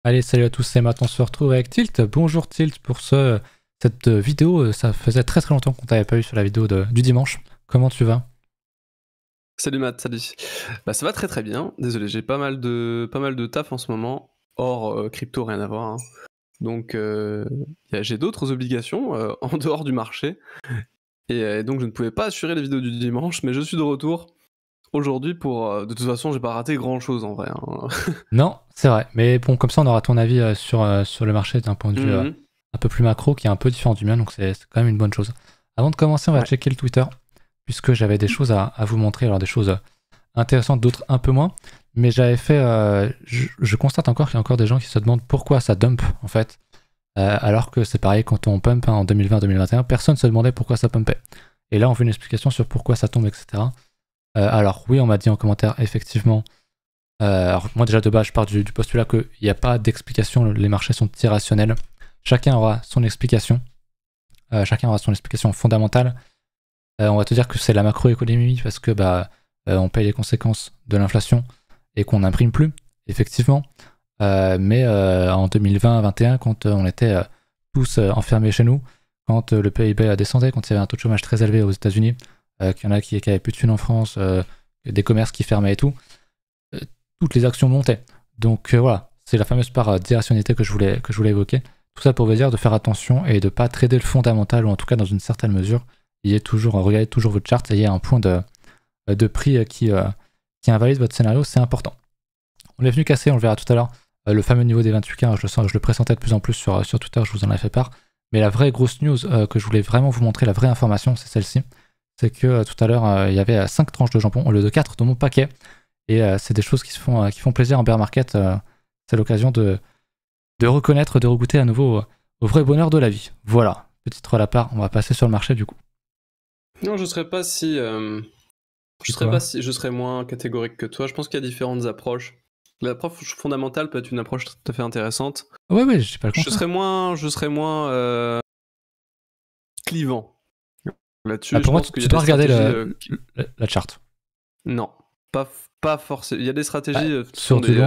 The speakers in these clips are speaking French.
Allez, salut à tous, c'est Matt, on se retrouve avec Tilt. Bonjour Tilt pour cette vidéo. Ça faisait très très longtemps qu'on t'avait pas eu sur la vidéo du dimanche. Comment tu vas? Salut Matt, salut. Bah ça va très très bien. Désolé, j'ai pas mal de taf en ce moment. Hors crypto, rien à voir, hein. Donc j'ai d'autres obligations en dehors du marché. Et donc je ne pouvais pas assurer les vidéos du dimanche, mais je suis de retour aujourd'hui pour... de toute façon, j'ai pas raté grand chose en vrai, hein. Non, c'est vrai. Mais bon, comme ça on aura ton avis sur le marché d'un point de vue Mhm. un peu plus macro qui est un peu différent du mien, donc c'est quand même une bonne chose. Avant de commencer, on va Ouais. checker le Twitter, puisque j'avais des choses à vous montrer, alors des choses intéressantes, d'autres un peu moins. Mais j'avais fait... je constate encore qu'il y a encore des gens qui se demandent pourquoi ça dump en fait. Alors que c'est pareil quand on pump en 2020-2021, personne ne se demandait pourquoi ça pumpait. Et là, on veut une explication sur pourquoi ça tombe, etc. Alors oui, on m'a dit en commentaire, effectivement. Alors moi déjà de base, je pars du postulat qu'il n'y a pas d'explication, les marchés sont irrationnels. Chacun aura son explication. Chacun aura son explication fondamentale. On va te dire que c'est la macroéconomie parce que on paye les conséquences de l'inflation et qu'on n'imprime plus, effectivement. Mais en 2020-2021, quand on était tous enfermés chez nous, quand le PIB descendait, quand il y avait un taux de chômage très élevé aux États-Unis, qu'il y en a qui avaient plus de thunes en France, des commerces qui fermaient et tout, toutes les actions montaient. Donc voilà, c'est la fameuse part d'irrationalité que je voulais évoquer. Tout ça pour vous dire de faire attention et de ne pas trader le fondamental, ou en tout cas dans une certaine mesure, regardez toujours votre chart et il y a un point de prix qui invalide votre scénario, c'est important. On est venu casser, on le verra tout à l'heure, le fameux niveau des 28K, je le pressentais de plus en plus sur Twitter, je vous en ai fait part. Mais la vraie grosse news que je voulais vraiment vous montrer, la vraie information, c'est celle-ci. C'est que tout à l'heure, il y avait 5 tranches de jambon au lieu de 4 dans mon paquet. Et c'est des choses qui font plaisir en bear market. C'est l'occasion de reconnaître, de regoûter à nouveau au vrai bonheur de la vie. Voilà, petite troll à part, on va passer sur le marché du coup. Non, je serais pas si... je serais moins catégorique que toi. Je pense qu'il y a différentes approches. L'approche fondamentale peut être une approche tout à fait intéressante. Ouais, je dis pas le contraire. Je serais moins clivant là-dessus. Pour je moi, pense qu'il y tu a dois des regarder stratégies. la charte. Non, pas forcément. Il y a des stratégies qui sur sont du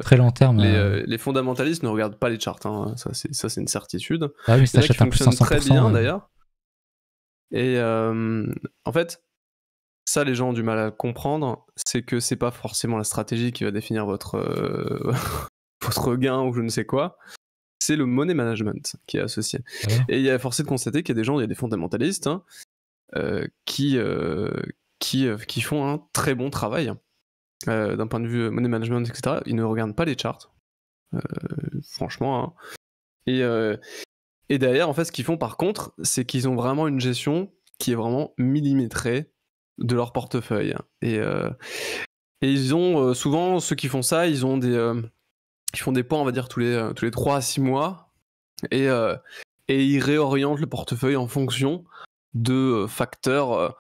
très long terme. les fondamentalistes ne regardent pas les charts, hein. Ça, c'est une certitude. Bah oui, mais ça Il y en a qui achète un plus 500%. fonctionnent très bien d'ailleurs. Et en fait, ça, les gens ont du mal à comprendre, c'est que c'est pas forcément la stratégie qui va définir votre votre gain ou je ne sais quoi. C'est le money management qui est associé. Voilà. Et il y a forcé de constater qu'il y a des gens, il y a des fondamentalistes hein, qui font un très bon travail d'un point de vue money management, etc. Ils ne regardent pas les charts, franchement. Hein. Et derrière, en fait, ce qu'ils font par contre, c'est qu'ils ont vraiment une gestion qui est vraiment millimétrée de leur portefeuille. Et ils ont souvent, ceux qui font ça, ils font des points, on va dire, tous les 3 à 6 mois. Et ils réorientent le portefeuille en fonction de facteurs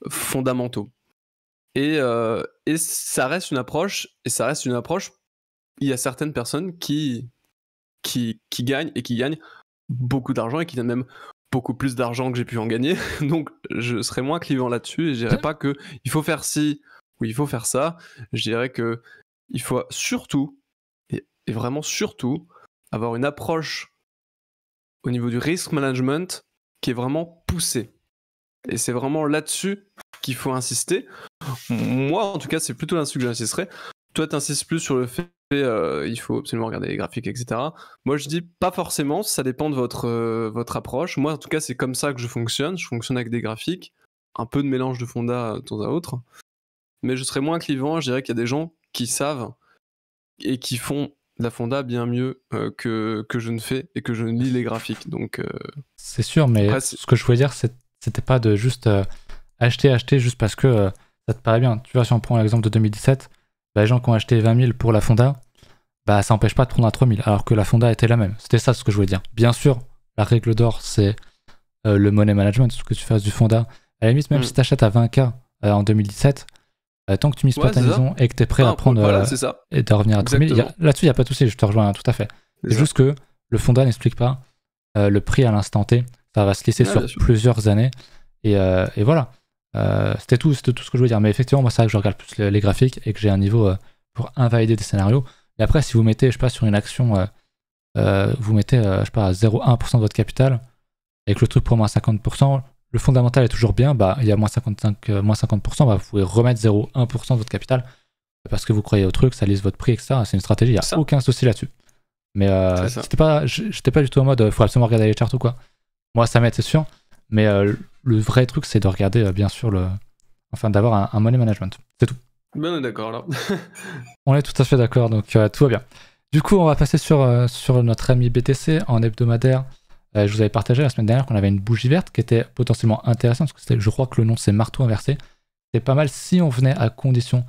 fondamentaux. Et ça reste une approche, il y a certaines personnes qui gagnent, et qui gagnent beaucoup d'argent, et qui gagnent même beaucoup plus d'argent que j'ai pu en gagner. Donc je serais moins clivant là-dessus, et je dirais pas que il faut faire ci ou il faut faire ça. Je dirais que il faut surtout, et vraiment surtout, avoir une approche au niveau du risk management qui est vraiment poussée. Et c'est vraiment là-dessus qu'il faut insister. Moi, en tout cas, c'est plutôt là-dessus que j'insisterais. Toi, t'insistes plus sur le fait il faut absolument regarder les graphiques, etc. Moi, je dis pas forcément, ça dépend de votre approche. Moi, en tout cas, c'est comme ça que je fonctionne. Je fonctionne avec des graphiques, un peu de mélange de fonda de temps à autre. Mais je serais moins clivant, je dirais qu'il y a des gens qui savent et qui font la fonda bien mieux que je ne fais et que je ne lis les graphiques. Donc, c'est sûr, mais après, ce que je voulais dire, c'était pas de juste acheter juste parce que ça te paraît bien. Tu vois, si on prend l'exemple de 2017, les gens qui ont acheté 20 000 pour la fonda, ça n'empêche pas de prendre à 3 000, alors que la fonda était la même. C'était ça ce que je voulais dire. Bien sûr, la règle d'or, c'est le money management, ce que tu fasses du fonda. À la limite, même si tu achètes à 20K en 2017, tant que tu mises pas ta maison et que tu es prêt à prendre et de revenir à 3 000, là-dessus, il n'y a pas de souci, je te rejoins tout à fait. C'est juste que le fonda n'explique pas le prix à l'instant T. Ça va se lisser sur plusieurs années. Et voilà. C'était tout ce que je voulais dire. Mais effectivement, moi, c'est vrai que je regarde plus les graphiques et que j'ai un niveau pour invalider des scénarios. Et après, si vous mettez, je sais pas, sur une action, vous mettez, je sais pas, 0,1% de votre capital, et que le truc prend moins 50%, le fondamental est toujours bien, bah, il y a moins 55, moins 50%, bah, vous pouvez remettre 0,1% de votre capital, parce que vous croyez au truc, ça lise votre prix, etc. C'est une stratégie, il n'y a Ça. aucun souci là-dessus. Mais C'est ça. j'étais pas du tout en mode, faut absolument regarder les charts ou quoi. Moi, ça m'aide, c'est sûr, mais le vrai truc, c'est de regarder, bien sûr, enfin, d'avoir un money management. C'est tout. Ben, on est d'accord là. On est tout à fait d'accord, donc tout va bien. Du coup, on va passer sur notre ami BTC en hebdomadaire. Je vous avais partagé la semaine dernière qu'on avait une bougie verte qui était potentiellement intéressante, parce que je crois que le nom c'est marteau inversé. C'est pas mal si on venait à condition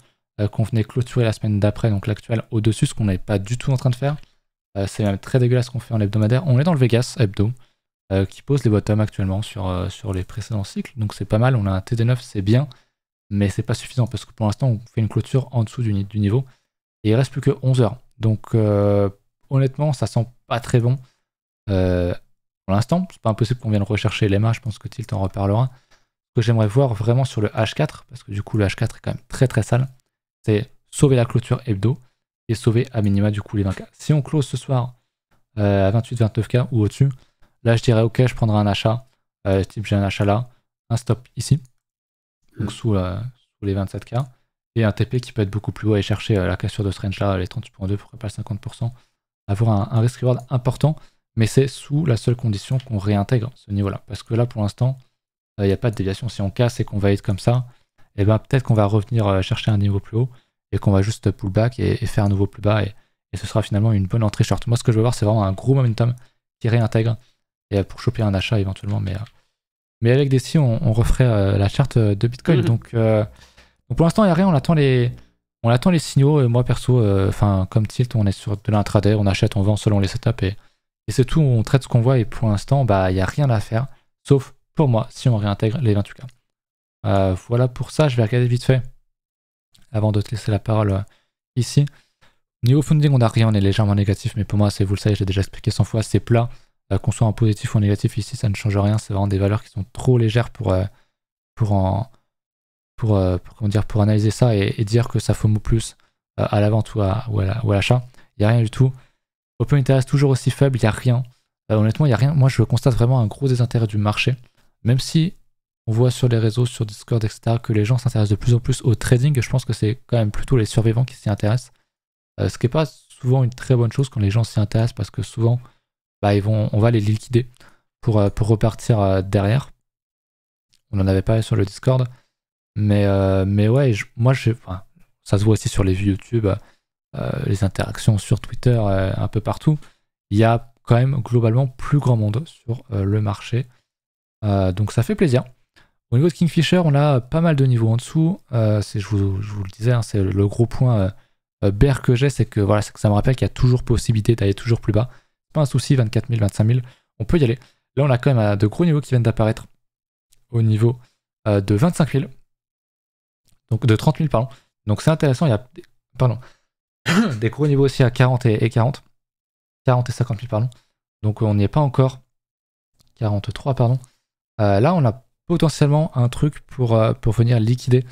qu'on venait clôturer la semaine d'après, donc l'actuelle, au-dessus, ce qu'on n'est pas du tout en train de faire. C'est même très dégueulasse qu'on fait en hebdomadaire. On est dans le Vegas hebdo, qui pose les bottoms actuellement sur les précédents cycles, donc c'est pas mal. On a un TD9, c'est bien, mais c'est pas suffisant, parce que pour l'instant, on fait une clôture en dessous du niveau, et il reste plus que 11 heures. Donc honnêtement, ça sent pas très bon. Pour l'instant, c'est pas impossible qu'on vienne rechercher l'EMA, je pense que Tilt en reparlera. Ce que j'aimerais voir vraiment sur le H4, parce que du coup le H4 est quand même très très sale, c'est sauver la clôture hebdo et sauver à minima du coup les 20K. Si on close ce soir à 28-29K ou au-dessus, là je dirais ok, je prendrai un achat, type j'ai un achat là, un stop ici, donc sous les 27K, et un TP qui peut être beaucoup plus haut et chercher la cassure de ce range là, les 38.2, pourquoi pas le 50%, avoir un risk reward important. Mais c'est sous la seule condition qu'on réintègre ce niveau-là. Parce que là, pour l'instant, il n'y a pas de déviation. Si on casse et qu'on va être comme ça, et ben peut-être qu'on va revenir chercher un niveau plus haut et qu'on va juste pull back et faire un nouveau plus bas. Et ce sera finalement une bonne entrée short. Moi, ce que je veux voir, c'est vraiment un gros momentum qui réintègre et pour choper un achat éventuellement. Mais avec des si, on referait la charte de Bitcoin. Donc pour l'instant, il n'y a rien. On attend les signaux. Moi, perso, comme Tilt, on est sur de l'intraday. On achète, on vend selon les setups. Et c'est tout, on traite ce qu'on voit et pour l'instant, bah, il n'y a rien à faire, sauf pour moi, si on réintègre les 28K. Voilà pour ça, je vais regarder vite fait, avant de te laisser la parole ici. Niveau funding, on n'a rien, on est légèrement négatif, mais pour moi, vous le savez, j'ai déjà expliqué 100 fois, c'est plat. Qu'on soit en positif ou en négatif, ici, ça ne change rien, c'est vraiment des valeurs qui sont trop légères pour analyser ça et dire que ça faut move plus à la vente ou à l'achat. Il n'y a rien du tout. Open Interest toujours aussi faible, il n'y a rien. Honnêtement, il n'y a rien. Moi, je constate vraiment un gros désintérêt du marché. Même si on voit sur les réseaux, sur Discord, etc., que les gens s'intéressent de plus en plus au trading, je pense que c'est quand même plutôt les survivants qui s'y intéressent. Ce qui n'est pas souvent une très bonne chose quand les gens s'y intéressent, parce que souvent, bah, on va les liquider pour repartir derrière. On en avait parlé sur le Discord. Mais ouais, ça se voit aussi sur les vues YouTube. Les interactions sur Twitter, un peu partout, il y a quand même globalement plus grand monde sur le marché. Donc ça fait plaisir. Au niveau de Kingfisher, on a pas mal de niveaux en dessous. Je vous le disais, hein, c'est le gros point bear que j'ai, c'est que ça me rappelle qu'il y a toujours possibilité d'aller toujours plus bas. Pas un souci, 24 000, 25 000, on peut y aller. Là, on a quand même de gros niveaux qui viennent d'apparaître au niveau de 25 000. Donc de 30 000, pardon. Donc c'est intéressant, il y a... Pardon. Des gros niveaux aussi à 40 et 40. 40 et 50 000, pardon. Donc on n'y est pas encore. 43, pardon. Là, on a potentiellement un truc pour venir liquider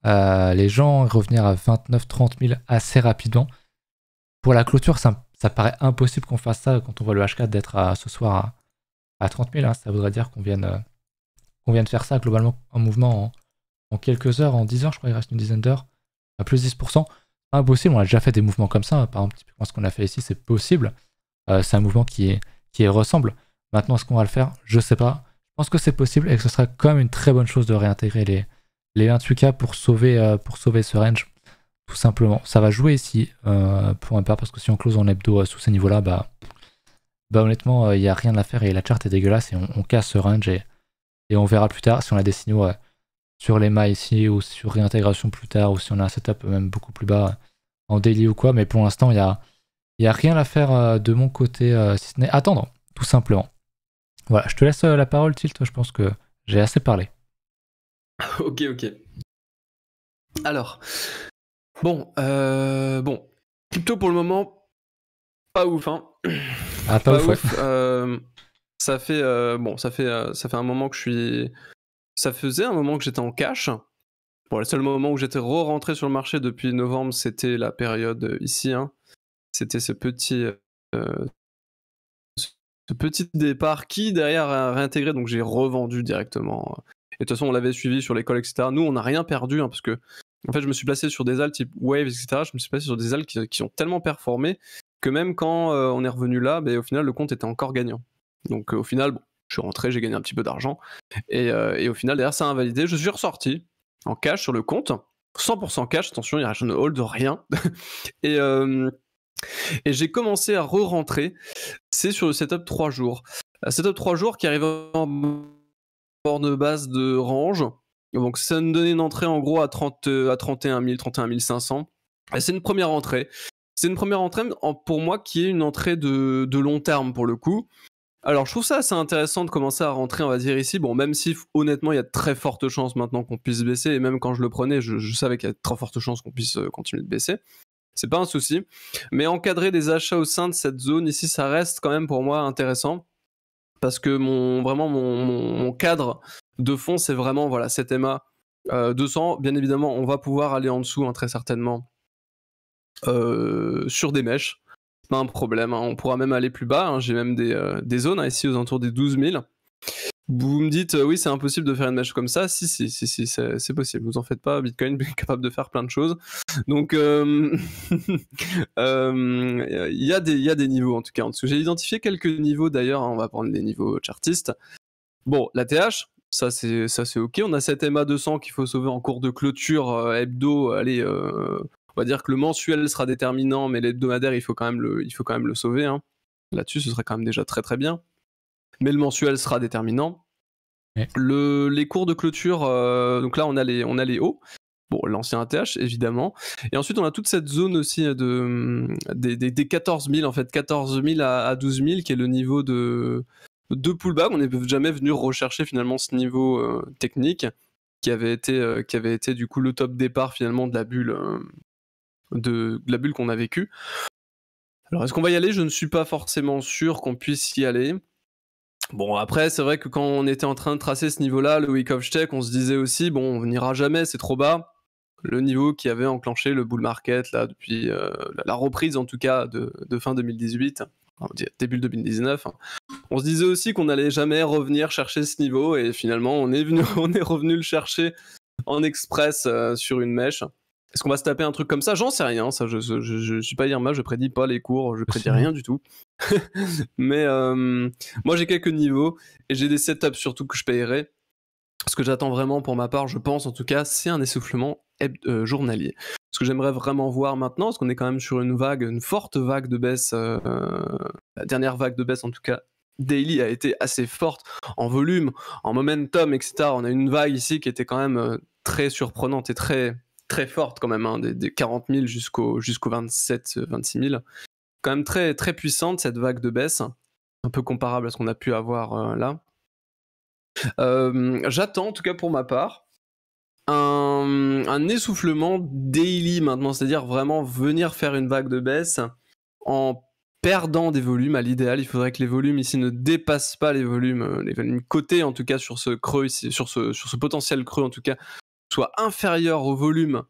les gens, revenir à 29-30 000 assez rapidement. Pour la clôture, ça paraît impossible qu'on fasse ça quand on voit le H4 d'être ce soir à 30 000. Hein. Ça voudrait dire qu'on vienne faire ça globalement en mouvement en quelques heures, en 10 heures, je crois qu'il reste une dizaine d'heures, à plus 10%. Impossible, on a déjà fait des mouvements comme ça, par exemple, typiquement ce qu'on a fait ici, c'est possible. C'est un mouvement qui ressemble. Maintenant, est-ce qu'on va le faire? Je sais pas. Je pense que c'est possible et que ce sera quand même une très bonne chose de réintégrer les 28K pour sauver ce range, tout simplement. Ça va jouer ici, pour ma part, parce que si on close en hebdo sous ces niveaux-là, bah honnêtement, il n'y a rien à faire et la charte est dégueulasse et on casse ce range et on verra plus tard si on a des signaux sur les mailles ici ou sur réintégration plus tard ou si on a un setup même beaucoup plus bas en daily ou quoi, mais pour l'instant il y a rien à faire de mon côté si ce n'est attendre tout simplement. Voilà, je te laisse la parole Tilt, je pense que j'ai assez parlé. Ok. Alors, bon, crypto pour le moment, pas ouf, hein. Ah, pas ouf. Ça fait un moment que je suis... Ça faisait un moment que j'étais en cash. Bon, le seul moment où j'étais re-rentré sur le marché depuis novembre, c'était la période ici, hein. C'était ce petit départ qui derrière a réintégré, donc j'ai revendu directement. Et de toute façon, on l'avait suivi sur l'école, etc. Nous, on n'a rien perdu, hein, parce que en fait, je me suis placé sur des alts type Wave, etc. Je me suis placé sur des alts qui ont tellement performé que même quand on est revenu là, au final, le compte était encore gagnant. Donc au final, bon, je suis rentré, j'ai gagné un petit peu d'argent. Et au final, derrière, ça a invalidé. Je suis ressorti en cash sur le compte. 100% cash, attention, je ne hold rien. et j'ai commencé à re-rentrer. C'est sur le setup 3 jours. Setup 3 jours qui arrive en borne basse de range. Donc ça nous donnait une entrée en gros à 31 500. Et c'est une première entrée. C'est une première entrée pour moi qui est une entrée de long terme pour le coup. Alors je trouve ça assez intéressant de commencer à rentrer, on va dire ici. Bon, même si honnêtement il y a de très fortes chances maintenant qu'on puisse baisser, et même quand je le prenais, je savais qu'il y a de très fortes chances qu'on puisse continuer de baisser. C'est pas un souci. Mais encadrer des achats au sein de cette zone ici, ça reste quand même pour moi intéressant. Parce que mon cadre de fond, c'est vraiment voilà, cette EMA 200. Bien évidemment, on va pouvoir aller en dessous, hein, très certainement, sur des mèches. Pas un problème, hein. On pourra même aller plus bas, hein. J'ai même des zones, hein, ici aux alentours des 12 000. Vous me dites, oui, c'est impossible de faire une mèche comme ça. Si, c'est possible. Vous en faites pas, Bitcoin est capable de faire plein de choses. Donc, il y a des niveaux, en tout cas, en dessous. J'ai identifié quelques niveaux, d'ailleurs, hein, on va prendre les niveaux chartistes. Bon, la TH, ça c'est ok. On a cette MA 200 qu'il faut sauver en cours de clôture hebdo. Allez, on va dire que le mensuel sera déterminant, mais l'hebdomadaire, il faut quand même le sauver, hein. Là-dessus, ce serait quand même déjà très très bien. Mais le mensuel sera déterminant. Ouais. Les cours de clôture, donc là on a les hauts. Bon, l'ancien ATH évidemment. Et ensuite on a toute cette zone aussi des 14 000 en fait, 14 000 à 12 000 qui est le niveau de pullback. On n'est jamais venu rechercher finalement ce niveau technique qui avait été du coup le top départ finalement de la bulle qu'on a vécue. Alors est-ce qu'on va y aller? Je ne suis pas forcément sûr qu'on puisse y aller. Bon, après, c'est vrai que quand on était en train de tracer ce niveau-là, le week of check, on se disait aussi, bon, on n'ira jamais, c'est trop bas. Le niveau qui avait enclenché le bull market, là, depuis la reprise, en tout cas, de fin 2018, début 2019. Hein. On se disait aussi qu'on n'allait jamais revenir chercher ce niveau, et finalement, on est revenu le chercher en express sur une mèche. Est-ce qu'on va se taper un truc comme ça? J'en sais rien, ça, je suis pas Irma, je prédis pas les cours, je prédis rien du tout. Mais moi j'ai quelques niveaux et j'ai des setups surtout que je payerai. Ce que j'attends vraiment pour ma part, je pense en tout cas, c'est un essoufflement journalier. Ce que j'aimerais vraiment voir maintenant, parce qu'on est quand même sur une forte vague de baisse. La dernière vague de baisse en tout cas, daily a été assez forte en volume, en momentum, etc. On a une vague ici qui était quand même très surprenante et très très forte quand même, hein, des 40 000 jusqu'au 27, 26 000. Quand même très, très puissante cette vague de baisse, un peu comparable à ce qu'on a pu avoir là. J'attends, en tout cas pour ma part, un essoufflement daily maintenant, c'est-à-dire vraiment venir faire une vague de baisse en perdant des volumes. À l'idéal, il faudrait que les volumes ici ne dépassent pas les volumes cotés, en tout cas sur ce creux ici, sur ce potentiel creux en tout cas, soit inférieur au volume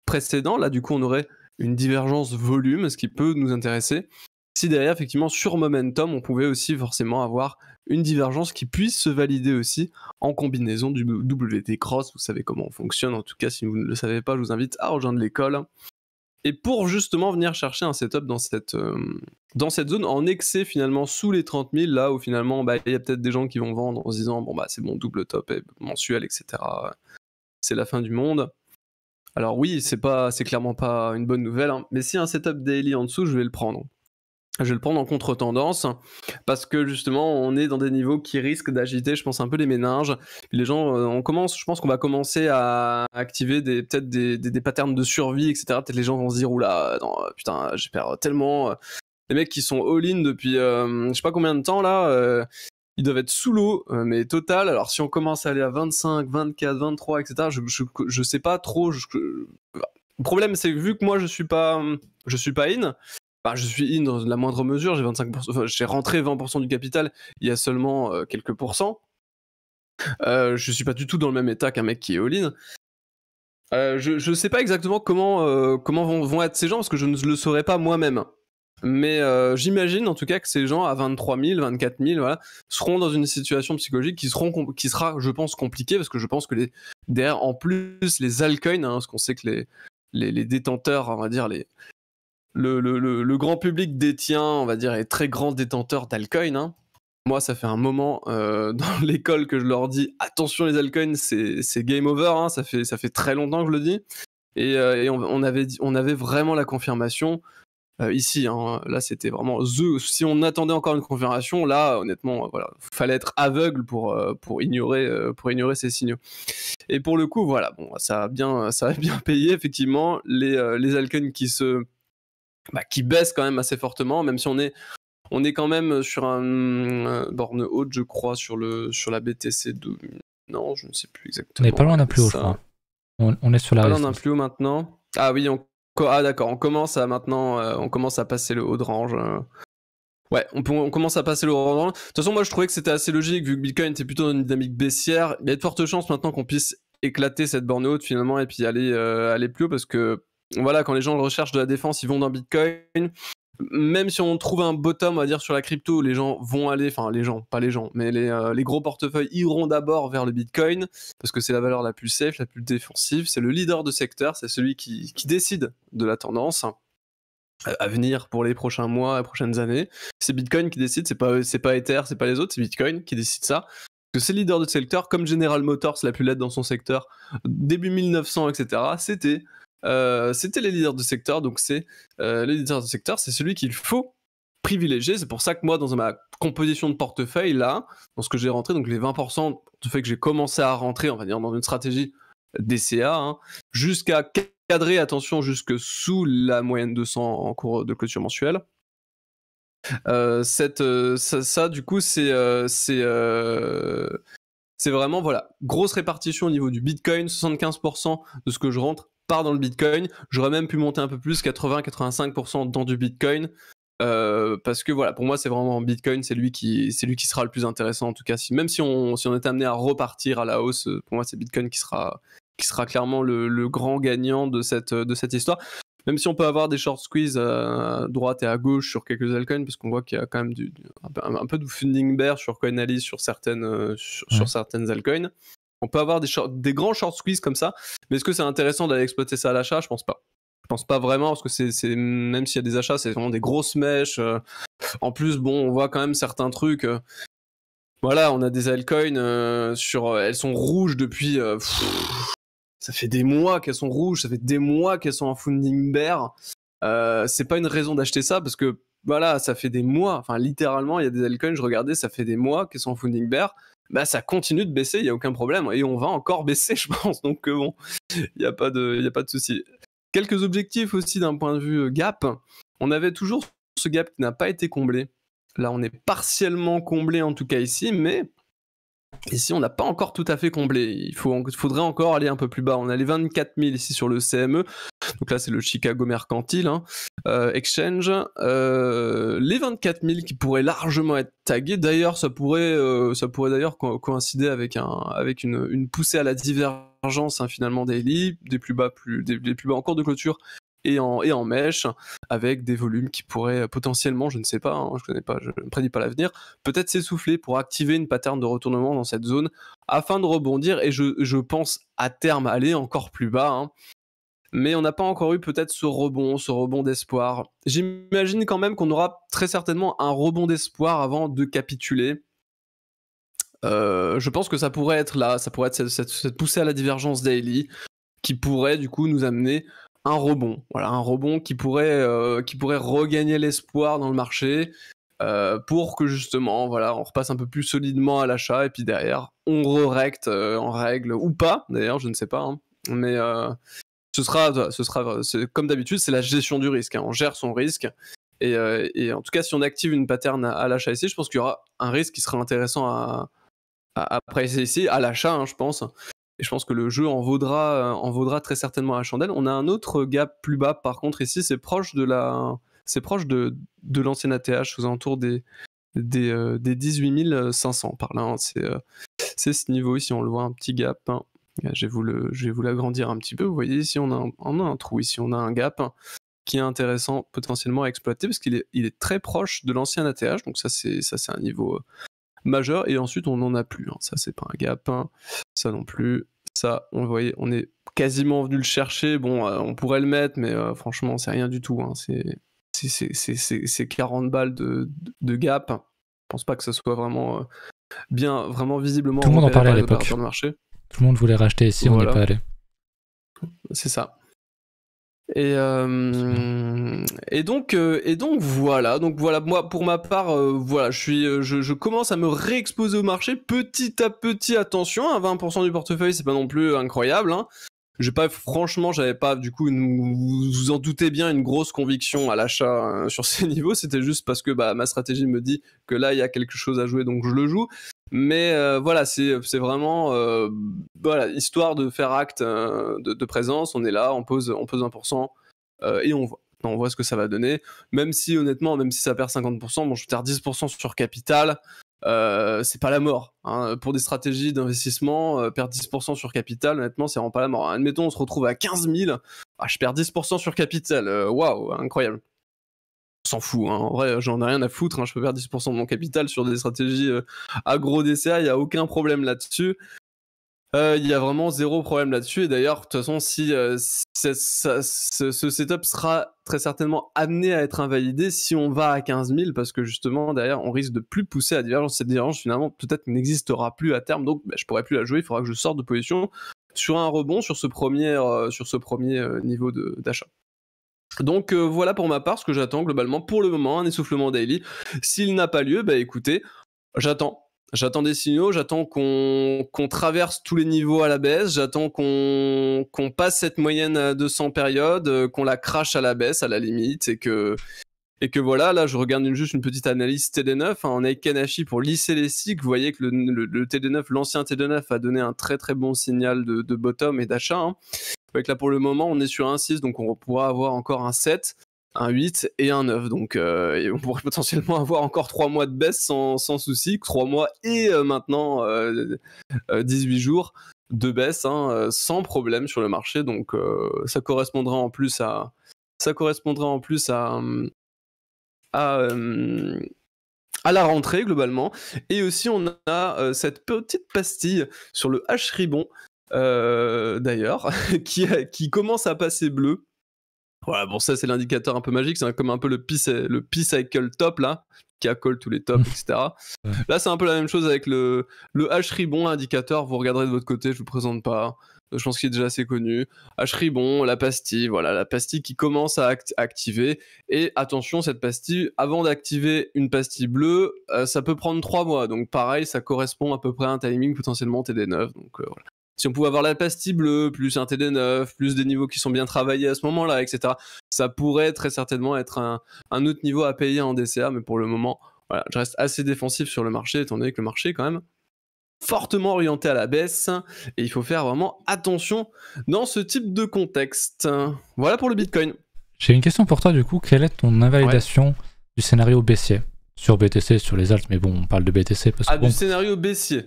précédent. Là, du coup, on aurait une divergence volume, ce qui peut nous intéresser. Si derrière, effectivement, sur momentum, on pouvait aussi forcément avoir une divergence qui puisse se valider aussi en combinaison du WT Cross. Vous savez comment on fonctionne. En tout cas, si vous ne le savez pas, je vous invite à rejoindre l'école. Et pour justement venir chercher un setup dans cette zone en excès finalement sous les 30 000, là où finalement il y a peut-être des gens qui vont vendre en se disant bon c'est bon, double top mensuel, etc. C'est la fin du monde. Alors oui, c'est clairement pas une bonne nouvelle, hein, mais si un setup daily en dessous, je vais le prendre. Je vais le prendre en contre-tendance parce que justement on est dans des niveaux qui risquent d'agiter, je pense, un peu les méninges. Les gens, je pense qu'on va commencer à activer peut-être des patterns de survie, etc. Peut-être les gens vont se dire oula, non, putain, je perds tellement. Les mecs qui sont all-in depuis je sais pas combien de temps là, ils doivent être sous l'eau, mais total. Alors si on commence à aller à 25, 24, 23, etc. Je sais pas trop. Le problème c'est que vu que moi je suis pas in. Je suis in dans la moindre mesure, j'ai 25%, j'ai rentré 20% du capital il y a seulement quelques pourcents. Je suis pas du tout dans le même état qu'un mec qui est all-in. Je sais pas exactement comment vont être ces gens parce que je ne le saurais pas moi-même. Mais j'imagine en tout cas que ces gens à 23 000, 24 000, voilà, seront dans une situation psychologique qui sera, je pense, compliquée, parce que je pense que derrière, en plus, les altcoins, hein, parce qu'on sait que les détenteurs, on va dire, le grand public détient, on va dire, les très grands détenteurs d'altcoins. Hein. Moi, ça fait un moment dans l'école que je leur dis attention, les altcoins, c'est game over. Hein, ça fait très longtemps que je le dis. Et on avait vraiment la confirmation. Ici, hein, là c'était vraiment si on attendait encore une confirmation, là honnêtement, voilà, fallait être aveugle pour ignorer ces signaux. Et pour le coup, voilà, bon, ça a bien payé effectivement les altcoins qui baissent quand même assez fortement, même si on est quand même sur un borne haute, je crois, sur la BTC2. Non, je ne sais plus On exactement. n'est pas loin d'un plus haut, je crois. On est sur la Pas loin résistance. d'un plus haut maintenant. Ah oui, d'accord, on commence à passer le haut de range. Ouais, on commence à passer le haut de range. De toute façon, moi je trouvais que c'était assez logique, vu que Bitcoin était plutôt dans une dynamique baissière. Il y a de fortes chances maintenant qu'on puisse éclater cette borne haute finalement et puis aller plus haut, parce que voilà, quand les gens recherchent de la défense, ils vont dans Bitcoin. Même si on trouve un bottom, on va dire, sur la crypto, les gens vont aller, enfin les gens, pas les gens, mais les gros portefeuilles iront d'abord vers le Bitcoin, parce que c'est la valeur la plus safe, la plus défensive, c'est le leader de secteur, c'est celui qui décide de la tendance à venir pour les prochains mois, les prochaines années. C'est Bitcoin qui décide, c'est pas Ether, c'est pas les autres, c'est Bitcoin qui décide ça. Parce que c'est le leader de secteur, comme General Motors l'a pu l'être dans son secteur début 1900, etc. C'était les leaders de secteur, donc c'est le leader de secteur, c'est celui qu'il faut privilégier. C'est pour ça que moi, dans ma composition de portefeuille, là, dans ce que j'ai rentré, donc les 20% de portefeuille que j'ai commencé à rentrer, on va dire, dans une stratégie DCA, hein, jusqu'à cadrer, attention, jusque sous la moyenne 200 en cours de clôture mensuelle. Ça, du coup, c'est vraiment, voilà, grosse répartition au niveau du Bitcoin, 75% de ce que je rentre part dans le Bitcoin. J'aurais même pu monter un peu plus, 80-85% dans du Bitcoin, parce que voilà, pour moi, c'est vraiment Bitcoin, c'est lui qui sera le plus intéressant, en tout cas. Même si on est amené à repartir à la hausse, pour moi, c'est Bitcoin qui sera clairement le grand gagnant de cette histoire. Même si on peut avoir des short squeeze à droite et à gauche sur quelques altcoins, parce qu'on voit qu'il y a quand même un peu de funding bear sur CoinAlyse sur certaines altcoins. On peut avoir des grands short squeeze comme ça, mais est-ce que c'est intéressant d'aller exploiter ça à l'achat? Je pense pas. Je pense pas vraiment, parce que même s'il y a des achats, c'est vraiment des grosses mèches. En plus, bon, on voit quand même certains trucs. Voilà, on a des altcoins elles sont rouges depuis. Ça fait des mois qu'elles sont rouges, ça fait des mois qu'elles sont en funding bear. C'est pas une raison d'acheter ça, parce que voilà, ça fait des mois, enfin littéralement, il y a des altcoins, je regardais, ça fait des mois qu'elles sont en funding bear. Bah ça continue de baisser, il y a aucun problème, et on va encore baisser, je pense. Donc bon, il y a pas de souci. Quelques objectifs aussi d'un point de vue gap. On avait toujours ce gap qui n'a pas été comblé. Là, on est partiellement comblé en tout cas ici, mais ici, on n'a pas encore tout à fait comblé. Il faudrait encore aller un peu plus bas. On a les 24 000 ici sur le CME. Donc là, c'est le Chicago Mercantile Exchange. Les 24 000 qui pourraient largement être tagués. D'ailleurs, ça pourrait d'ailleurs coïncider avec une poussée à la divergence finalement daily, des plus bas en cours de clôture et en mèche, avec des volumes qui pourraient potentiellement, je ne sais pas, hein, je ne prédis pas l'avenir, peut-être s'essouffler pour activer une pattern de retournement dans cette zone afin de rebondir, et je pense à terme aller encore plus bas. Hein. Mais on n'a pas encore eu peut-être ce rebond d'espoir. J'imagine quand même qu'on aura très certainement un rebond d'espoir avant de capituler. Je pense que ça pourrait être là, ça pourrait être cette poussée à la divergence daily qui pourrait du coup nous amener un rebond. Voilà, un rebond qui pourrait regagner l'espoir dans le marché, pour que justement, voilà, on repasse un peu plus solidement à l'achat, et puis derrière, on re-recte en règle, ou pas, d'ailleurs, je ne sais pas, hein, mais ce sera comme d'habitude, c'est la gestion du risque, hein, on gère son risque, et en tout cas, si on active une pattern à l'achat ici, je pense qu'il y aura un risque qui sera intéressant à pricer ici, à l'achat, hein, je pense. Et je pense que le jeu en vaudra très certainement à la chandelle. On a un autre gap plus bas, par contre, ici, c'est proche de l'ancienne ATH, aux alentours des 18 500 par là. Hein. C'est ce niveau ici, on le voit, un petit gap. Hein. Je vais vous l'agrandir un petit peu. Vous voyez ici, on a un trou, ici, on a un gap qui est intéressant potentiellement à exploiter parce qu'il est très proche de l'ancien ATH, donc ça c'est un niveau majeur, et ensuite on n'en a plus, hein. Ça c'est pas un gap, hein. Ça non plus, ça on voyait, on est quasiment venu le chercher, bon on pourrait le mettre, mais franchement c'est rien du tout, hein. C'est 40 balles de gap, je pense pas que ça soit vraiment vraiment visiblement tout le monde en repéré parlait à par les l'époque. opérateurs de marché. Tout le monde voulait racheter ici, Voilà. on n'y est pas allé. C'est ça. Et donc voilà. Donc voilà, moi pour ma part, voilà, je commence à me réexposer au marché petit à petit. Attention, à 20% du portefeuille, c'est pas non plus incroyable, hein. Franchement, j'avais pas, du coup, vous en doutez bien, une grosse conviction à l'achat sur ces niveaux. C'était juste parce que ma stratégie me dit que là, il y a quelque chose à jouer, donc je le joue. Mais voilà, c'est vraiment voilà, histoire de faire acte de présence. On est là, on pose 20% et on voit ce que ça va donner. Même si, honnêtement, même si ça perd 50%, bon, je perds 10% sur capital. C'est pas la mort, hein. Pour des stratégies d'investissement, perdre 10% sur capital, honnêtement, c'est vraiment pas la mort. Admettons, on se retrouve à 15 000, je perds 10% sur capital, waouh, incroyable. On s'en fout, hein. En vrai, j'en ai rien à foutre, hein. Je peux perdre 10% de mon capital sur des stratégies agro DCA, il n'y a aucun problème là-dessus. Il y a vraiment zéro problème là-dessus, et d'ailleurs, de toute façon, si ce setup sera très certainement amené à être invalidé si on va à 15 000, parce que justement, derrière, on risque de plus pousser à divergence. Cette divergence, finalement, peut-être n'existera plus à terme, donc je pourrais plus la jouer, il faudra que je sorte de position sur un rebond sur ce premier niveau d'achat. Donc voilà pour ma part ce que j'attends globalement pour le moment, un essoufflement daily. S'il n'a pas lieu, écoutez, j'attends des signaux, j'attends qu'on traverse tous les niveaux à la baisse, j'attends qu'on passe cette moyenne à 200 périodes, qu'on la crache à la baisse à la limite, et que voilà, là je regarde juste une petite analyse TD9 en Eikenashi pour lisser les cycles. Vous voyez que le TD9, l'ancien TD9 a donné un très très bon signal de bottom et d'achat, hein. Avec là pour le moment on est sur un 6, donc on pourra avoir encore un 7, un 8 et un 9, donc et on pourrait potentiellement avoir encore 3 mois de baisse sans souci, 3 mois et maintenant 18 jours de baisse, hein, sans problème sur le marché, donc ça correspondra en plus à la rentrée globalement. Et aussi on a cette petite pastille sur le H-Ribon d'ailleurs qui commence à passer bleu. Voilà, bon, ça c'est l'indicateur un peu magique, c'est comme un peu le P-Cycle top là, qui accole tous les tops, etc. Ouais. Là c'est un peu la même chose avec le H-Ribon, l'indicateur, vous regarderez de votre côté, je vous présente pas, je pense qu'il est déjà assez connu. H-Ribon, la pastille, voilà, la pastille qui commence à activer, et attention, cette pastille, avant d'activer une pastille bleue, ça peut prendre 3 mois, donc pareil, ça correspond à peu près à un timing potentiellement TD9, donc voilà. Si on pouvait avoir la pastille bleue, plus un TD9, plus des niveaux qui sont bien travaillés à ce moment-là, etc., ça pourrait très certainement être un autre niveau à payer en DCA, mais pour le moment, voilà, je reste assez défensif sur le marché, étant donné que le marché est quand même fortement orienté à la baisse, et il faut faire vraiment attention dans ce type de contexte. Voilà pour le Bitcoin. J'ai une question pour toi du coup, quelle est ton invalidation du scénario baissier sur BTC, sur les alts, mais bon, on parle de BTC parce que du scénario baissier.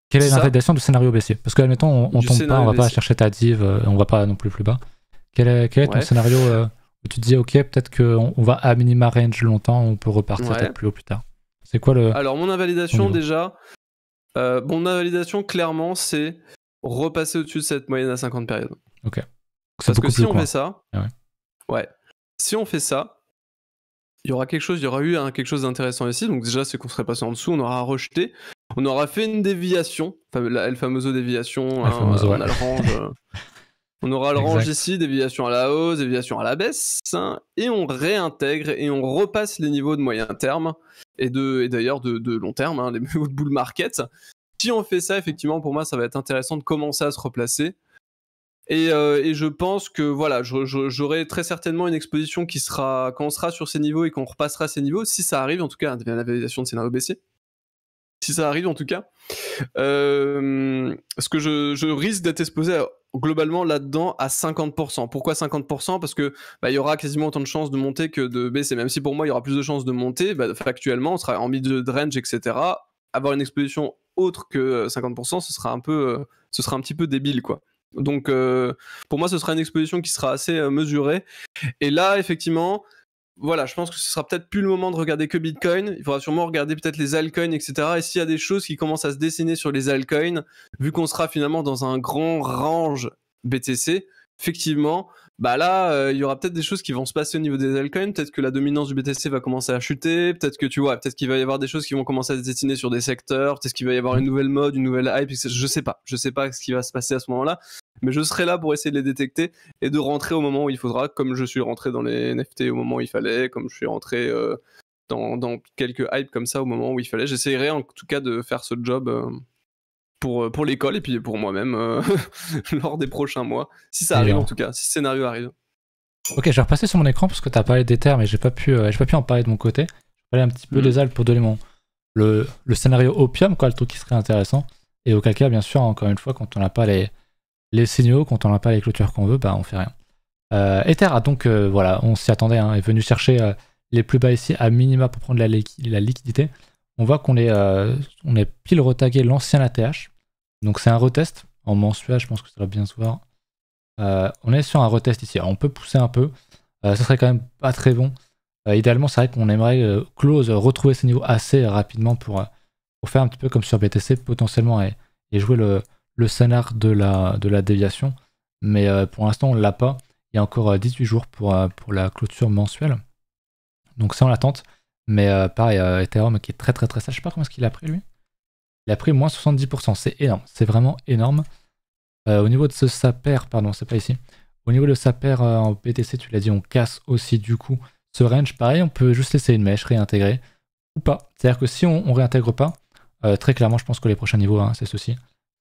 Quelle est l'invalidation du scénario baissier? Parce que, admettons, on tombe pas, on va pas chercher ta div, on va pas non plus bas. Quel est ton scénario où tu te dis, ok, peut-être qu'on va à minima range longtemps, on peut repartir peut-être plus haut plus tard? C'est quoi le... Alors, mon invalidation, déjà, mon invalidation, clairement, c'est repasser au-dessus de cette moyenne à 50 périodes. Ok. Parce que si on fait ça, si on fait ça, il y aura quelque chose d'intéressant ici. Donc déjà, c'est qu'on serait passé en dessous, on aura rejeté, on aura fait une déviation, la El Famoso déviation, on a le range, on aura le range ici, déviation à la hausse, déviation à la baisse, hein, et on réintègre et on repasse les niveaux de moyen terme et d'ailleurs de long terme, hein, les niveaux de bull market. Si on fait ça, effectivement, pour moi, ça va être intéressant de commencer à se replacer. Et je pense que voilà, j'aurai très certainement une exposition qui sera, quand on sera sur ces niveaux et qu'on repassera ces niveaux, si ça arrive en tout cas, la validation de scénario baissier. Si ça arrive en tout cas, parce que je risque d'être exposé globalement là-dedans à 50%. Pourquoi 50%? Parce que il y aura quasiment autant de chances de monter que de baisser. Même si pour moi il y aura plus de chances de monter, factuellement on sera en mid range, etc. Avoir une exposition autre que 50%, ce sera un petit peu débile, quoi. Donc pour moi ce sera une exposition qui sera assez mesurée. Et là effectivement, voilà, je pense que ce sera peut-être plus le moment de regarder que Bitcoin. Il faudra sûrement regarder peut-être les altcoins, etc. Et s'il y a des choses qui commencent à se dessiner sur les altcoins, vu qu'on sera finalement dans un grand range BTC, effectivement, bah là, il y aura peut-être des choses qui vont se passer au niveau des altcoins. Peut-être que la dominance du BTC va commencer à chuter. Peut-être que tu vois, peut-être qu'il va y avoir des choses qui vont commencer à se dessiner sur des secteurs. Peut-être qu'il va y avoir une nouvelle mode, une nouvelle hype. Je sais pas ce qui va se passer à ce moment-là. Mais je serai là pour essayer de les détecter et de rentrer au moment où il faudra, comme je suis rentré dans les NFT au moment où il fallait, comme je suis rentré dans quelques hypes comme ça au moment où il fallait. J'essayerai en tout cas de faire ce job pour l'école et puis pour moi-même lors des prochains mois, si ça arrive en tout cas, si ce scénario arrive. Ok, je vais repasser sur mon écran parce que tu as parlé d'Ether, mais j'ai pas pu en parler de mon côté. Je vais parler un petit peu des alpes pour donner le scénario Opium, quoi, le truc qui serait intéressant. Et auquel cas, bien sûr, encore une fois, quand on n'a pas les signaux, quand on n'a pas les clôtures qu'on veut, bah on fait rien. Ether a donc, voilà, on s'y attendait, hein, est venu chercher les plus bas ici à minima pour prendre la liquidité. On voit qu'on est pile retagué l'ancien ATH. Donc c'est un retest en mensuel, je pense que ça va bien se voir. On est sur un retest ici. Alors, on peut pousser un peu. Ça serait quand même pas très bon. Idéalement, c'est vrai qu'on aimerait retrouver ces niveaux assez rapidement pour faire un petit peu comme sur BTC potentiellement et jouer le scénar de la déviation. Mais pour l'instant, on l'a pas. Il y a encore 18 jours pour la clôture mensuelle. Donc c'est en attente. Mais pareil, Ethereum qui est très très très sage. Je sais pas comment est-ce qu'il a pris lui. Il a pris moins 70%. C'est énorme. C'est vraiment énorme. Au niveau de sa paire, pardon, c'est pas ici. Au niveau de sa paire en BTC, tu l'as dit, on casse aussi du coup ce range. Pareil, on peut juste laisser une mèche réintégrer ou pas. C'est-à-dire que si on réintègre pas, très clairement, je pense que les prochains niveaux, hein, c'est ceci.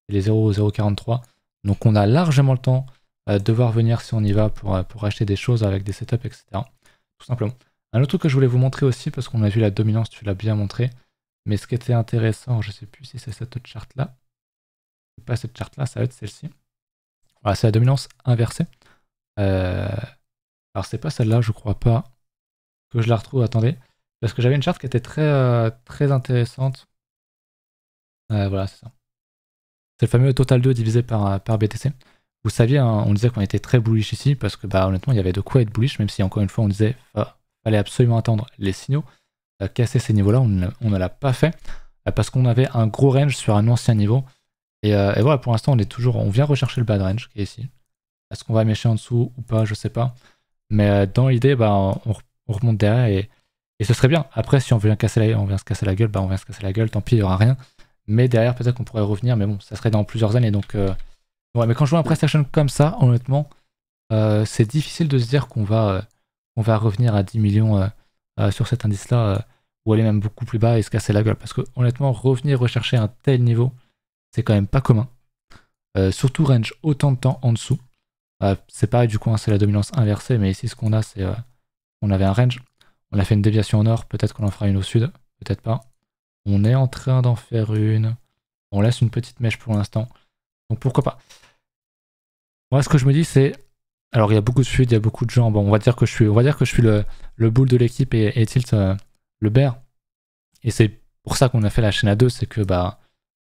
Les 0,043. Donc on a largement le temps de voir venir si on y va pour acheter des choses avec des setups, etc. Tout simplement. Un autre truc que je voulais vous montrer aussi, parce qu'on a vu la dominance, tu l'as bien montré. Mais ce qui était intéressant, je sais plus si c'est cette charte-là. Pas cette charte-là, ça va être celle-ci. Voilà, c'est la dominance inversée. Alors c'est pas celle-là, je crois pas que je la retrouve. Attendez, parce que j'avais une charte qui était très, très intéressante. Voilà, c'est ça. C'est le fameux total 2 divisé par BTC. Vous saviez, hein, on disait qu'on était très bullish ici, parce que bah, honnêtement, il y avait de quoi être bullish, même si encore une fois, on disait fallait absolument attendre les signaux. Casser ces niveaux-là, on ne l'a pas fait, parce qu'on avait un gros range sur un ancien niveau. Et voilà, pour l'instant, on vient rechercher le bad range qui est ici. Est-ce qu'on va mécher en dessous ou pas, je sais pas. Mais dans l'idée, bah, on remonte derrière et ce serait bien. Après, si on vient se casser la gueule, bah, on vient se casser la gueule, tant pis, il n'y aura rien. Mais derrière, peut-être qu'on pourrait revenir, mais bon, ça serait dans plusieurs années. Donc, ouais, mais quand je vois un price action comme ça, honnêtement, c'est difficile de se dire qu'on va revenir à 10 millions sur cet indice-là, ou aller même beaucoup plus bas et se casser la gueule. Parce que honnêtement, revenir rechercher un tel niveau, c'est quand même pas commun. Surtout range autant de temps en dessous. C'est pareil du coup, hein, c'est la dominance inversée, mais ici ce qu'on a, c'est on avait un range, on a fait une déviation au nord, peut-être qu'on en fera une au sud, peut-être pas. On est en train d'en faire une. On laisse une petite mèche pour l'instant. Donc pourquoi pas. Moi ce que je me dis c'est. Alors il y a beaucoup de suites, il y a beaucoup de gens. Bon, on va dire que je suis le bull de l'équipe et Tilt le bear. Et c'est pour ça qu'on a fait la chaîne à deux, c'est que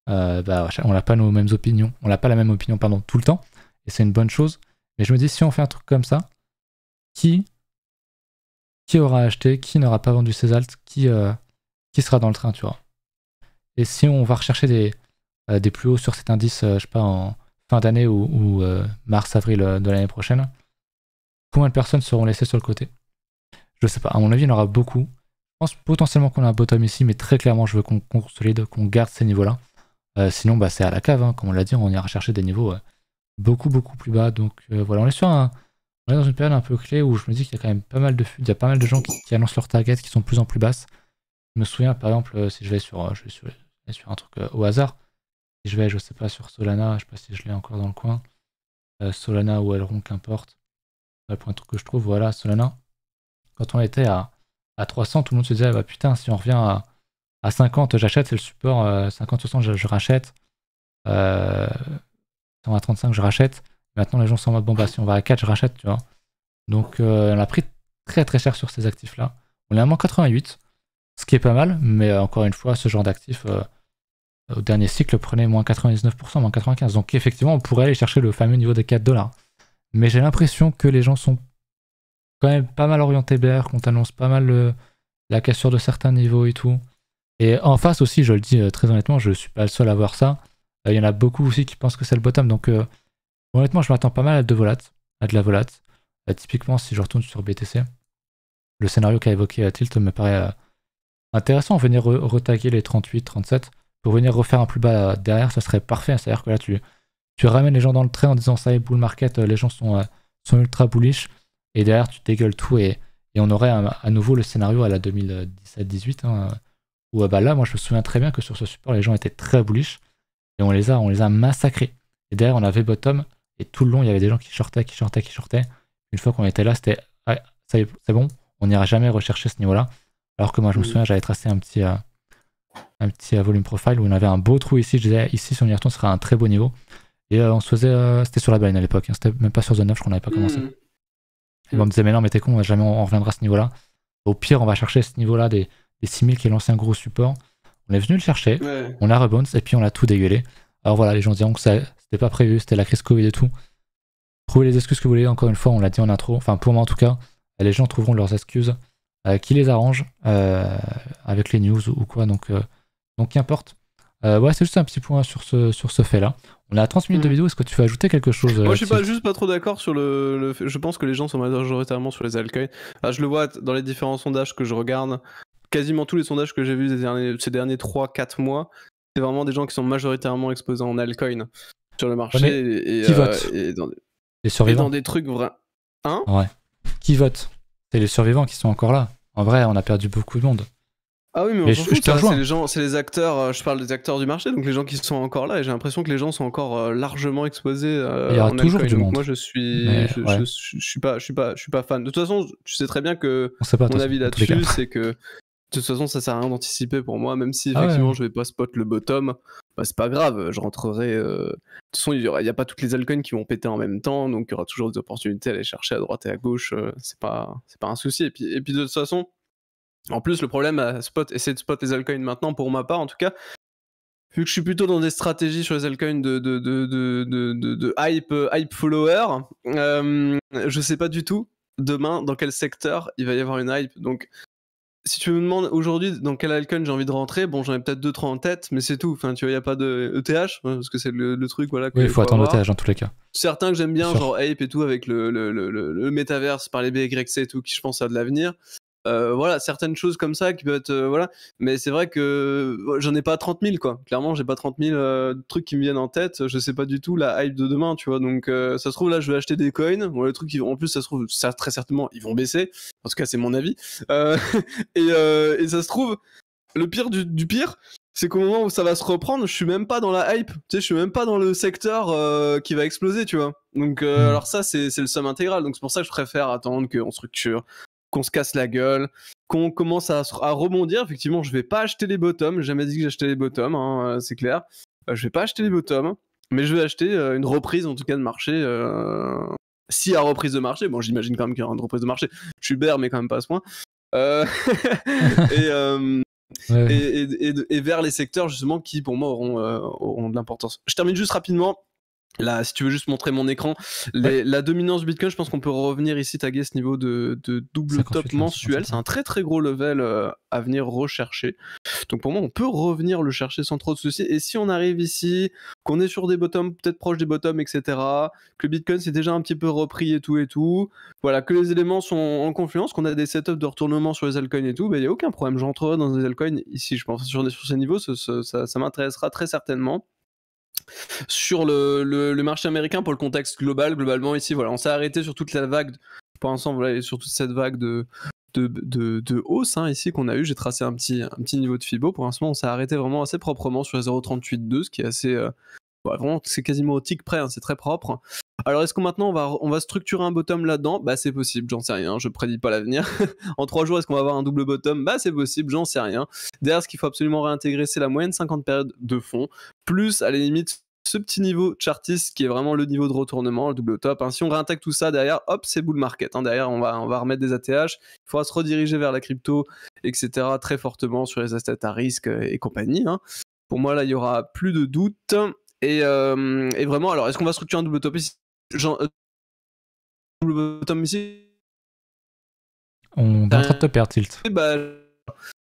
on n'a pas nos mêmes opinions. On n'a pas la même opinion tout le temps. Et c'est une bonne chose. Mais je me dis, si on fait un truc comme ça, qui aura acheté, qui n'aura pas vendu ses alts, qui sera dans le train, tu vois. Et si on va rechercher des plus hauts sur cet indice, je sais pas, en fin d'année ou mars-avril de l'année prochaine, combien de personnes seront laissées sur le côté? Je sais pas, à mon avis, il y en aura beaucoup. Je pense potentiellement qu'on a un bottom ici, mais très clairement, je veux qu'on consolide, qu'on garde ces niveaux-là. Sinon, bah, c'est à la cave, hein, comme on l'a dit, on ira chercher des niveaux beaucoup plus bas. Donc voilà, on est dans une période un peu clé où je me dis qu'il y a quand même pas mal de fuites, il y a pas mal de gens qui annoncent leurs targets qui sont de plus en plus basses. Je me souviens par exemple, si je vais sur un truc au hasard, si je vais, je sais pas, sur Solana, je sais pas si je l'ai encore dans le coin, Solana ou Elrond, qu'importe, pour un truc que je trouve, voilà, Solana, quand on était à 300, tout le monde se disait, bah putain, si on revient à 50, j'achète, c'est le support, 50-60, je rachète. 135, je rachète. Maintenant, les gens sont en mode, bon, bah, si on va à 4, je rachète, tu vois. Donc, on a pris très très cher sur ces actifs-là. On est à moins 88, ce qui est pas mal, mais encore une fois, ce genre d'actifs, au dernier cycle prenait moins 99%, moins 95%. Donc effectivement, on pourrait aller chercher le fameux niveau des 4 $. Mais j'ai l'impression que les gens sont quand même pas mal orientés BR, qu'on t'annonce pas mal la cassure de certains niveaux et tout. Et en face aussi, je le dis très honnêtement, je suis pas le seul à voir ça. Il y en a beaucoup aussi qui pensent que c'est le bottom. Donc honnêtement, je m'attends pas mal à de la volat. Typiquement, si je retourne sur BTC, le scénario qu'a évoqué Tilt me paraît intéressant. Venir retaguer les 38, 37 pour venir refaire un plus bas derrière, ça serait parfait. C'est-à-dire que là, tu ramènes les gens dans le trait en disant ça est bull market, les gens sont ultra bullish. Et derrière, tu dégueules tout et on aurait à nouveau le scénario à la 2017-18. Où bah là, moi, je me souviens très bien que sur ce support, les gens étaient très bullish. Et on les a massacrés. Et derrière, on avait bottom. Et tout le long, il y avait des gens qui shortaient. Une fois qu'on était là, c'était ah, ça y est, c'est bon, on n'ira jamais rechercher ce niveau-là. Alors que moi, je me souviens, j'avais tracé un petit volume profile où on avait un beau trou ici. Je disais, ici, si on y retourne, ce sera un très beau niveau. Et on se faisait. C'était sur la baline à l'époque. C'était même pas sur Zone 9, je crois qu'on n'avait pas commencé. Et on me disait, mais non, mais t'es con, jamais on reviendra à ce niveau-là. Au pire, on va chercher ce niveau-là des 6000 qui est l'ancien gros support. On est venu le chercher, on l'a rebounce et puis on l'a tout dégueulé. Alors voilà, les gens diront que c'était pas prévu, c'était la crise Covid et tout. Trouvez les excuses que vous voulez, encore une fois, on l'a dit en intro. Enfin, pour moi en tout cas, les gens trouveront leurs excuses qui les arrangent avec les news ou quoi. Donc qu'importe. Ouais, c'est juste un petit point sur ce fait-là. On est à 30 minutes de vidéo, est-ce que tu veux ajouter quelque chose Moi, je suis pas trop d'accord sur le fait. Je pense que les gens sont majoritairement sur les altcoins. Je le vois dans les différents sondages que je regarde. Quasiment tous les sondages que j'ai vus ces derniers 3-4 mois, c'est vraiment des gens qui sont majoritairement exposés en altcoin sur le marché. Qui vote les survivants. Et dans des trucs vrais. Hein? Ouais. Qui vote? C'est les survivants qui sont encore là. En vrai, on a perdu beaucoup de monde. Ah oui, mais on s'en fout, c'est les acteurs, je parle des acteurs du marché, donc les gens qui sont encore là, et j'ai l'impression que les gens sont encore largement exposés. Il y aura toujours du monde. Moi, je suis pas fan. De toute façon, tu sais très bien que mon avis là-dessus, c'est que de toute façon, ça sert à rien d'anticiper pour moi, même si effectivement je vais pas spot le bottom, bah, c'est pas grave, je rentrerai. De toute façon, il y a pas toutes les altcoins qui vont péter en même temps, donc il y aura toujours des opportunités à aller chercher à droite et à gauche, c'est pas un souci. Et puis de toute façon, en plus, le problème à essayer de spot les altcoins maintenant, pour ma part en tout cas, vu que je suis plutôt dans des stratégies sur les altcoins de hype follower, je sais pas du tout demain dans quel secteur il va y avoir une hype. Donc si tu me demandes aujourd'hui dans quel altcoin j'ai envie de rentrer, bon, j'en ai peut-être 2-3 en tête, mais c'est tout. Enfin, tu vois, il n'y a pas de ETH, parce que c'est le truc, voilà. Oui, il faut attendre l'ETH dans tous les cas. Certains que j'aime bien, genre Ape et tout, avec le métaverse par les BYC et tout, qui je pense a de l'avenir. Voilà, certaines choses comme ça qui peuvent être. Voilà. Mais c'est vrai que j'en ai pas 30 000, quoi. Clairement, j'ai pas 30 000 trucs qui me viennent en tête. Je sais pas du tout la hype de demain, tu vois. Donc, ça se trouve, là, je vais acheter des coins. Bon, les trucs, en plus, ça se trouve, très certainement, ils vont baisser. En tout cas, c'est mon avis. Et ça se trouve, le pire du pire, c'est qu'au moment où ça va se reprendre, je suis même pas dans la hype. Tu sais, je suis même pas dans le secteur qui va exploser, tu vois. Donc, alors ça, c'est le somme intégral. Donc, c'est pour ça que je préfère attendre qu'on structure, qu'on se casse la gueule, qu'on commence à rebondir. Effectivement, je vais pas acheter les bottoms. J'ai jamais dit que j'achetais les bottoms, hein, c'est clair. Je vais pas acheter les bottoms, mais je vais acheter une reprise, en tout cas, de marché. S'il y a reprise de marché, bon, j'imagine quand même qu'il y aura une reprise de marché. Je suis bear, mais quand même pas à ce point. Et vers les secteurs, justement, qui, pour moi, auront de l'importance. Je termine juste rapidement. Là, si tu veux juste montrer mon écran, la dominance du Bitcoin, je pense qu'on peut revenir ici taguer ce niveau de double top mensuel. C'est un très très gros level à venir rechercher. Donc pour moi, on peut revenir le chercher sans trop de soucis. Et si on arrive ici, qu'on est sur des bottoms, peut-être proche des bottoms, etc., que le Bitcoin s'est déjà un petit peu repris et tout, voilà, que les éléments sont en confluence, qu'on a des setups de retournement sur les altcoins et tout, il n'y a aucun problème. J'entrerai dans des altcoins ici, je pense, sur ces niveaux, ça m'intéressera très certainement. Sur le marché américain, pour le contexte globalement ici, voilà, on s'est arrêté sur toute la vague, pour l'instant, voilà, sur toute cette vague de hausse ici qu'on a eu. J'ai tracé un petit niveau de Fibo. Pour l'instant, on s'est arrêté vraiment assez proprement sur les 0,38,2, ce qui est assez vraiment, c'est quasiment au tick près, c'est très propre. Alors est-ce qu'on maintenant on va structurer un bottom là-dedans? Bah c'est possible, j'en sais rien, je prédis pas l'avenir. En 3 jours, est-ce qu'on va avoir un double bottom? Bah c'est possible, j'en sais rien. Derrière, ce qu'il faut absolument réintégrer, c'est la moyenne 50 périodes de fond, plus à la limite ce petit niveau chartiste qui est vraiment le niveau de retournement, le double top. Si on réintègre tout ça derrière, hop, c'est bull market. Derrière, on va remettre des ATH, il faudra se rediriger vers la crypto, etc. très fortement sur les assets à risque et compagnie. Pour moi, là, il y aura plus de doute. Et vraiment, alors, est-ce qu'on va structurer un double top ici double bottom ici? On est en train de te perdre, Tilt. Bah,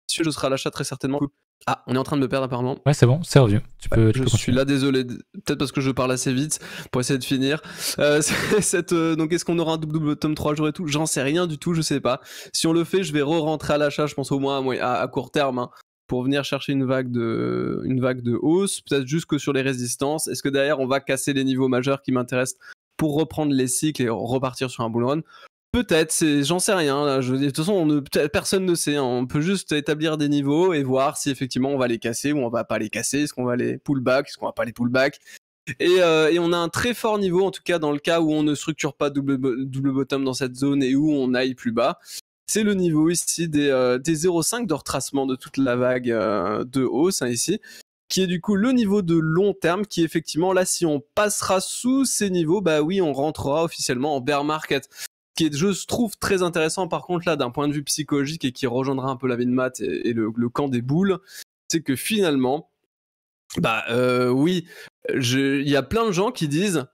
si je serai à l'achat très certainement. Ah, on est en train de me perdre apparemment. Ouais, c'est bon, c'est revenu. Tu peux je suis là, désolé. Peut-être parce que je parle assez vite pour essayer de finir. Donc, est-ce qu'on aura un double bottom 3 jours et tout? J'en sais rien du tout, je sais pas. Si on le fait, je vais re-rentrer à l'achat, je pense au moins à court terme, hein, pour venir chercher une vague de hausse, peut-être juste que sur les résistances. Est-ce que derrière, on va casser les niveaux majeurs qui m'intéressent pour reprendre les cycles et repartir sur un bull run? Peut-être, j'en sais rien. Là. De toute façon, personne ne sait. Hein. On peut juste établir des niveaux et voir si effectivement on va les casser ou on va pas les casser. Est-ce qu'on va les pull back? Est-ce qu'on va pas les pull back? Et on a un très fort niveau, en tout cas dans le cas où on ne structure pas double bottom dans cette zone et où on aille plus bas. C'est le niveau ici des 0,5 de retracement de toute la vague de hausse, hein, ici, qui est du coup le niveau de long terme, qui effectivement là, si on passera sous ces niveaux, bah oui, on rentrera officiellement en bear market. Qui est, je trouve, très intéressant par contre là d'un point de vue psychologique et qui rejoindra un peu la vie de Matt et le camp des boules, c'est que finalement, bah oui, il y a plein de gens qui disent,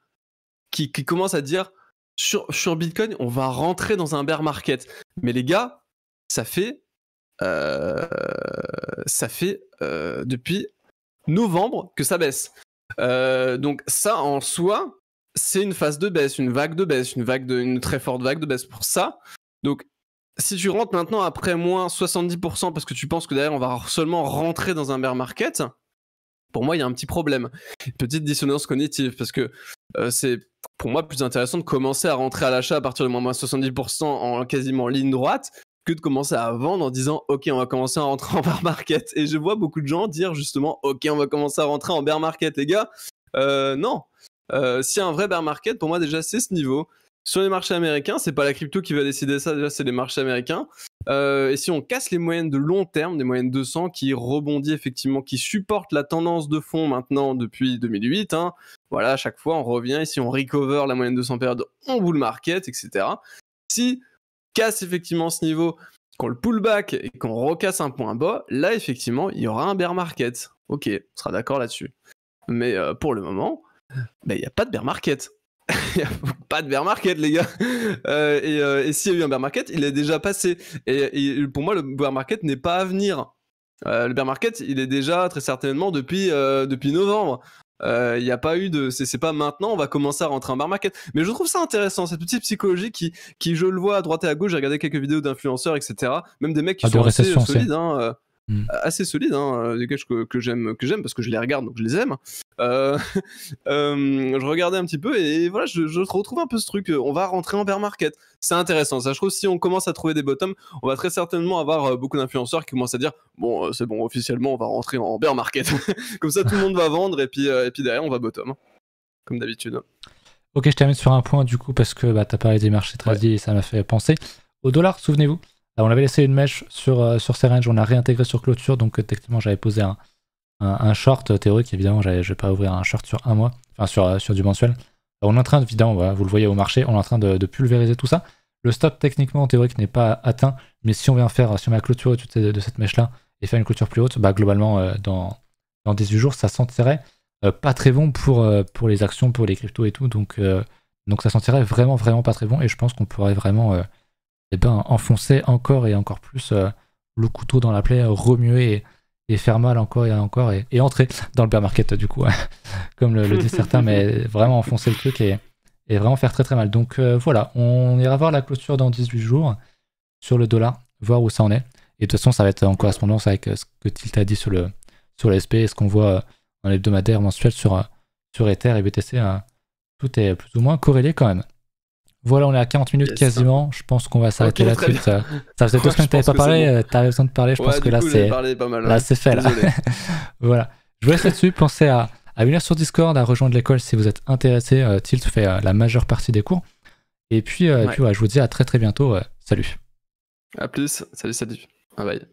qui commencent à dire sur Bitcoin, on va rentrer dans un bear market. Mais les gars, ça fait depuis novembre que ça baisse. Donc ça en soi, c'est une phase de baisse, une très forte vague de baisse pour ça. Donc, si tu rentres maintenant après moins 70% parce que tu penses que derrière on va seulement rentrer dans un bear market, pour moi il y a un petit problème. Petite dissonance cognitive parce que c'est pour moi plus intéressant de commencer à rentrer à l'achat à partir de moins 70% en quasiment ligne droite que de commencer à vendre en disant ok on va commencer à rentrer en bear market. Et je vois beaucoup de gens dire justement ok on va commencer à rentrer en bear market les gars. Non. S'il y a un vrai bear market, pour moi déjà c'est ce niveau. Sur les marchés américains, c'est pas la crypto qui va décider ça, déjà c'est les marchés américains. Et si on casse les moyennes de long terme, des moyennes 200 qui rebondit effectivement, qui supportent la tendance de fond maintenant depuis 2008, hein, voilà, à chaque fois on revient et si on recover la moyenne 200 période, on bull market, etc. Si casse effectivement ce niveau, qu'on le pull back et qu'on recasse un point bas, là effectivement il y aura un bear market. Ok, on sera d'accord là-dessus. Mais pour le moment, il n'y a pas de bear market. Il n'y a pas de bear market, les gars. Et s'il y a eu un bear market, il est déjà passé. Et pour moi, le bear market n'est pas à venir. Le bear market, il est déjà très certainement depuis novembre. Il n'y a pas eu de. C'est pas maintenant, on va commencer à rentrer en bear market. Mais je trouve ça intéressant, cette petite psychologie qui je le vois à droite et à gauche. J'ai regardé quelques vidéos d'influenceurs, etc. Même des mecs qui sont assez solides. Hein, assez solide, hein, des gars que j'aime parce que je les regarde donc je les aime. Je regardais un petit peu et voilà, je retrouve un peu ce truc. On va rentrer en bear market. C'est intéressant. Ça, je trouve, si on commence à trouver des bottoms, on va très certainement avoir beaucoup d'influenceurs qui commencent à dire bon, c'est bon, officiellement, on va rentrer en bear market. Comme ça, tout le monde va vendre et puis derrière, on va bottom, comme d'habitude. Ok, je termine sur un point du coup parce que t'as parlé des marchés tradis et ça m'a fait penser au dollar. Souvenez-vous. On avait laissé une mèche sur ces ranges, on a réintégré sur clôture, donc techniquement j'avais posé un short théorique, évidemment je vais pas ouvrir un short sur un mois, enfin sur du mensuel. On est en train, évidemment, voilà, vous le voyez au marché, on est en train de pulvériser tout ça. Le stop techniquement théorique n'est pas atteint, mais si on vient la clôture de cette mèche-là et faire une clôture plus haute, globalement dans 18 jours ça sentirait pas très bon pour les actions, pour les cryptos et tout, donc ça sentirait vraiment pas très bon et je pense qu'on pourrait vraiment... enfoncer encore et encore plus le couteau dans la plaie, remuer et faire mal encore et entrer dans le bear market du coup, comme le disent certains, mais vraiment enfoncer le truc et vraiment faire très mal. Donc voilà, on ira voir la clôture dans 18 jours sur le dollar, voir où ça en est. Et de toute façon, ça va être en correspondance avec ce que Tilt a dit sur le SP et ce qu'on voit en hebdomadaire mensuel sur Ether et BTC. Tout est plus ou moins corrélé quand même. Voilà, on est à 40 minutes quasiment. Je pense qu'on va s'arrêter là-dessus. Ça faisait 2 semaines que tu n'avais pas parlé. Tu avais besoin de parler. Je pense que là, c'est fait. Là. Voilà. Je vous laisse là-dessus. Pensez à venir sur Discord, à rejoindre l'école si vous êtes intéressé. Tilt fait la majeure partie des cours. Et puis, je vous dis à très bientôt. Salut. À plus. Salut. Bye bye.